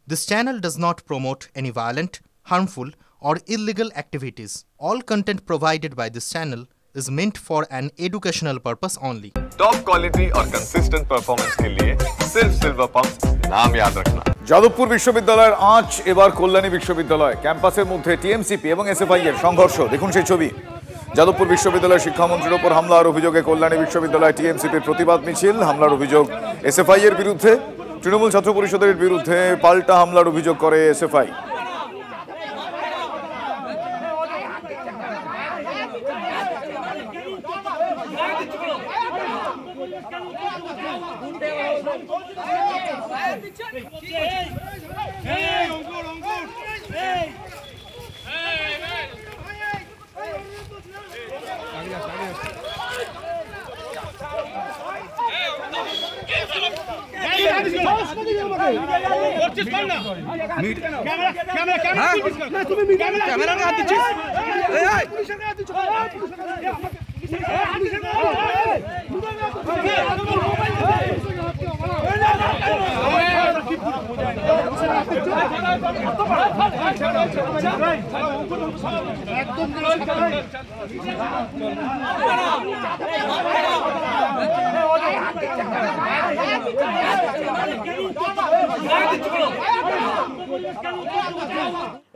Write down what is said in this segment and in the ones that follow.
This channel does not promote any violent, harmful, or illegal activities. All content provided by this channel is meant for an educational purpose only. Top quality और consistent performance के लिए सिर्फ silver pump नाम याद रखना। যাদবপুর বিশ্ববিদ্যালয়ের আঁচ এবার কল্যাণী বিশ্ববিদ্যালয় ক্যাম্পাসের মধ্যে টিএমসিপি এবং এসএফআই এর সংঘর্ষ। দেখুন সেই ছবি। যাদবপুর বিশ্ববিদ্যালয়ের শিক্ষামন্ত্রীর উপর হামলার অভিযোগে কল্যাণী বিশ্ববিদ্যালয় টিএমসিপির প্রতিবাদ মিছিল। হামলার অভিযোগ এসএফআই এর বিরুদ্ধে। তৃণমূল ছাত্র পরিষদের বিরুদ্ধে পাল্টা হামলার অভিযোগ করে এসএফআই।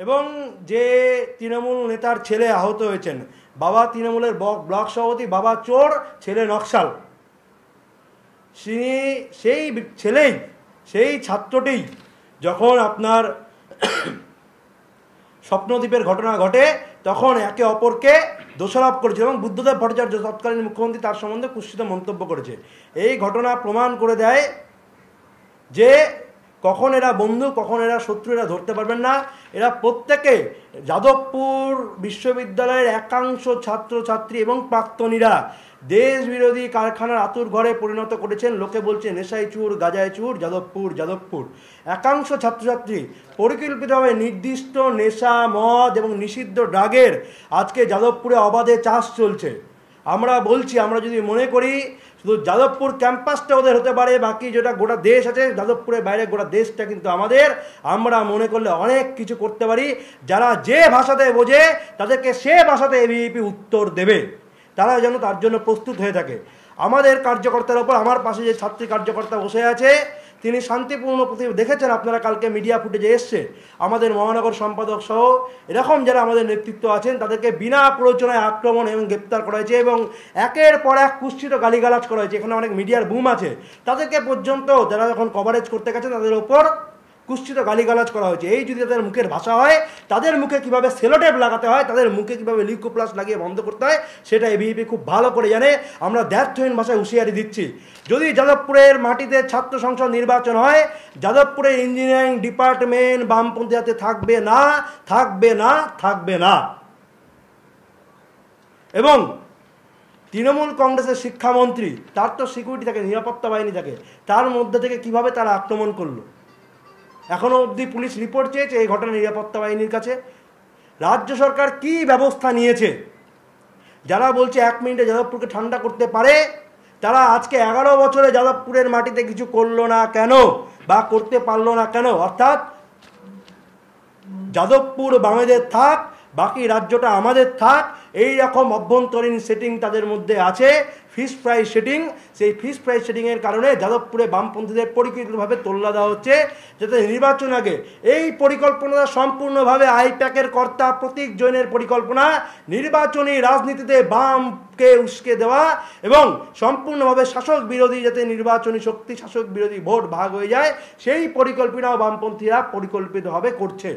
এবং যে তৃণমূল নেতার ছেলে আহত হয়েছেন, বাবা তৃণমূলের ব্লক সভাপতি, বাবা চোর, ছেলে নকশাল, সেই ছেলেই, সেই ছাত্রটি যখন আপনার স্বপ্নদ্বীপের ঘটনা ঘটে তখন একে অপরকে দোষারোপ করেছে এবং বুদ্ধদেব ভট্টাচার্য তৎকালীন মুখ্যমন্ত্রী তার সম্বন্ধে কুৎসিত মন্তব্য করেছে। এই ঘটনা প্রমাণ করে দেয় যে কখন এরা বন্ধু, কখন এরা শত্রু, এরা ধরতে পারবেন না। এরা প্রত্যেকে যাদবপুর বিশ্ববিদ্যালয়ের একাংশ ছাত্রছাত্রী এবং প্রাক্তনীরা দেশ বিরোধী কারখানার আতুর ঘরে পরিণত করেছেন। লোকে বলছে নেশায় চুর, গাজায় চুর, যাদবপুর। একাংশ ছাত্রছাত্রী পরিকল্পিতভাবে নির্দিষ্ট নেশা, মদ এবং নিষিদ্ধ ড্রাগের আজকে যাদবপুরে অবাধে চাষ চলছে। আমরা বলছি, আমরা যদি মনে করি শুধু যাদবপুর ক্যাম্পাসটা ওদের হতে পারে, বাকি যেটা গোটা দেশ আছে, যাদবপুরের বাইরে গোটা দেশটা কিন্তু আমাদের। আমরা মনে করলে অনেক কিছু করতে পারি। যারা যে ভাষাতে বোঝে তাদেরকে সে ভাষাতে এবিভিপি উত্তর দেবে, তারা যেন তার জন্য প্রস্তুত হয়ে থাকে। আমাদের কার্যকর্তার ওপর, আমার পাশে যে ছাত্রী কার্যকর্তা বসে আছে, তিনি শান্তিপূর্ণ দেখেছেন আপনারা, কালকে মিডিয়া ফুটেজে এসছে। আমাদের মহানগর সম্পাদক সহ এরকম যারা আমাদের নেতৃত্ব আছেন তাদেরকে বিনা প্ররোচনায় আক্রমণ এবং গ্রেপ্তার করা হয়েছে এবং একের পর এক কুৎসিত গালিগালাজ করা হয়েছে। এখানে অনেক মিডিয়ার বুম আছে, তাদেরকে পর্যন্ত যারা যখন কভারেজ করতে গেছেন তাদের ওপর কুৎসিত গালিগালাজ করা হয়েছে। এই যদি তাদের মুখের ভাষা হয়, তাদের মুখে কিভাবে সেলোটেপ লাগাতে হয়, তাদের মুখে কিভাবে লিউকোপ্লাস লাগিয়ে বন্ধ করতে হয়, সেটা এবিভিপি খুব ভালো করে জানে। আমরা দ্ব্যর্থহীন ভাষায় হুঁশিয়ারি দিচ্ছি, যদি যাদবপুরের মাটিতে ছাত্র সংসদ নির্বাচন হয়, যাদবপুরের ইঞ্জিনিয়ারিং ডিপার্টমেন্ট বামপন্থী হাতে থাকবে না, থাকবে না, থাকবে না। এবং তৃণমূল কংগ্রেসের শিক্ষামন্ত্রী, তার তো সিকিউরিটি থাকে, নিরাপত্তা বাহিনী থাকে, তার মধ্যে থেকে কিভাবে তারা আক্রমণ করলো? এখনো অবধি পুলিশ রিপোর্ট চেয়েছে এই ঘটনা নিরাপত্তা বাহিনীর কাছে। রাজ্য সরকার কি ব্যবস্থা নিয়েছে? যারা বলছে 1 মিনিটে যাদবপুরকে ঠান্ডা করতে পারে, তারা আজকে 11 বছরে যাদবপুরের মাটিতে কিছু করলো না কেন বা করতে পারলো না কেন? অর্থাৎ যাদবপুর বামেদের থাক, বাকি রাজ্যটা আমাদের থাক, এই রকম অভ্যন্তরীণ সেটিং তাদের মধ্যে আছে, ফিশ ফ্রাই সেটিং। সেই ফিশ ফ্রাই সেটিংয়ের কারণে যাদবপুরে বামপন্থীদের পরিকল্পিতভাবে তোল্লা দেওয়া হচ্ছে, যাতে নির্বাচন আগে এই পরিকল্পনা সম্পূর্ণভাবে আইপ্যাকের কর্তা প্রতীক জৈনের পরিকল্পনা, নির্বাচনী রাজনীতিতে বামকে উস্কে দেওয়া এবং সম্পূর্ণভাবে শাসক বিরোধী, যাতে নির্বাচনী শক্তি শাসক বিরোধী ভোট ভাগ হয়ে যায়, সেই পরিকল্পনাও বামপন্থীরা পরিকল্পিতভাবে করছে।